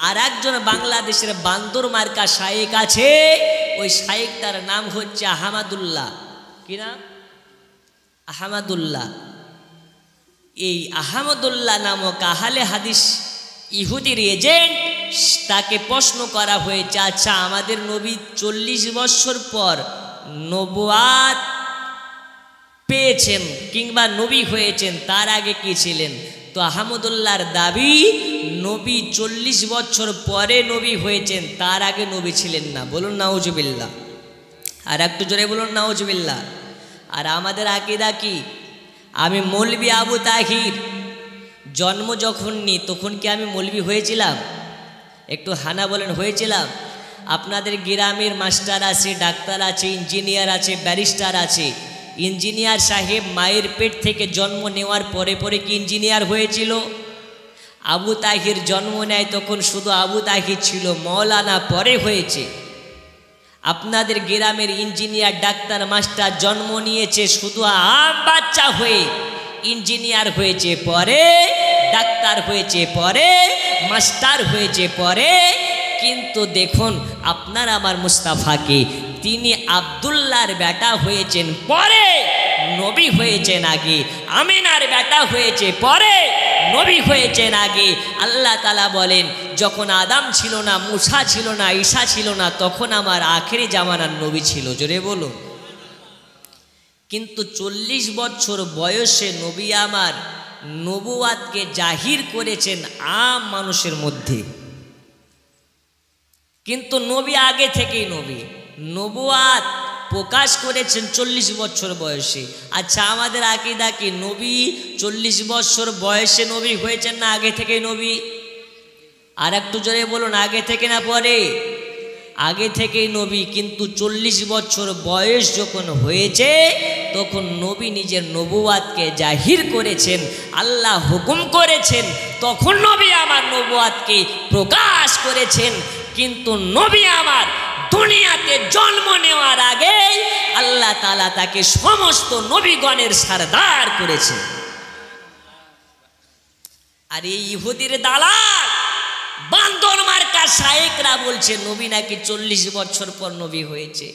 আর একজন বাংলাদেশের বান্দর মার্কা শায়েক আছে, ওই শায়েকটার নাম হচ্ছে আহমদুল্লাহ। কি নাম? আহমদুল্লাহ। এই আহমদুল্লাহ নামক আহলে হাদিস ইহুদির এজেন্ট, তাকে প্রশ্ন করা হয়েছে, আচ্ছা আমাদের নবী 40 বছর পর নবুয়াত পেয়েছেন কিংবা নবী হয়েছেন, তার আগে কি ছিলেন? তো আহমদুল্লাহর দাবি নবী 40 বছর পরে নবী হয়েছেন, তার আগে নবী ছিলেন না। বলুন নাউজুবিল্লাহ। আর একটু জোরে বলুন নাউজুবিল্লাহ। আর আমাদের আকীদা কি? আমি মৌলবি আবু তাহির জন্ম যখন নি তখন কি আমি মৌলবি হয়েছিলাম? একটু হানা বলেন, হয়েছিলাম? আপনাদের গ্রামের মাস্টার আছে, ডাক্তার আছে, ইঞ্জিনিয়ার আছে, ব্যারিস্টার আছে। ইঞ্জিনিয়ার সাহেব মায়ের পেট থেকে জন্ম নেওয়ার পরে পরে কি ইঞ্জিনিয়ার হয়েছিল? আবু তাহির জন্ম নেয় তখন শুধু আবু তাহির ছিল, মৌলানা পরে হয়েছে। আপনাদের গ্রামের ইঞ্জিনিয়ার ডাক্তার মাস্টার জন্ম নিয়েছে শুধু আম বাচ্চা হয়ে, ইঞ্জিনিয়ার হয়েছে পরে, ডাক্তার হয়েছে পরে, মাস্টার হয়েছে পরে। কিন্তু দেখুন আপনার আমার মুস্তাফাকে, তিনি আব্দুল্লাহর বেটা হয়েছেন পরে, নবী হয়েছেন আগে। আমিনার বেটা হয়েছে পরে, নবী হয়েছেন আগে। আল্লাহ তাআলা বলেন, যখন আদম ছিল না, মুসা ছিল না, ঈসা ছিল না, তখন আমার আখেরি জামানার নবী ছিল। জোরে বলুন। কিন্তু 40 বছর বয়সে নবী আমার নবুয়াতকে জাহির করেছেন আম মানুষের মধ্যে। কিন্তু নবী আগে থেকেই নবী, নবুয়াত প্রকাশ করেছেন 40 বছর বয়সে। আচ্ছা আমাদের আকীদা কি নবী 40 বছর বয়সে নবী হয়েছেন না আগে থেকেই নবী? আর একটু জোরে বলুন, আগে থেকে না পরে? আগে থেকেই নবী। কিন্তু 40 বছর বয়স যখন হয়েছে তখন নবী নিজের নবুয়াতকে জাহির করেছেন, আল্লাহ হুকুম করেছেন, তখন নবী আমার নবুয়াতকে প্রকাশ করেছেন। কিন্তু নবী আমার দুনিয়াতে জন্ম নেওয়ার আগে আল্লাহ তাআলা তাকে সমস্ত নবীগণের সরদার করেছে। আর এই ইহুদির দালাল বান্দর মার্কা শায়েকরা বলছে নবী নাকি 40 বছর পর নবী হয়েছে।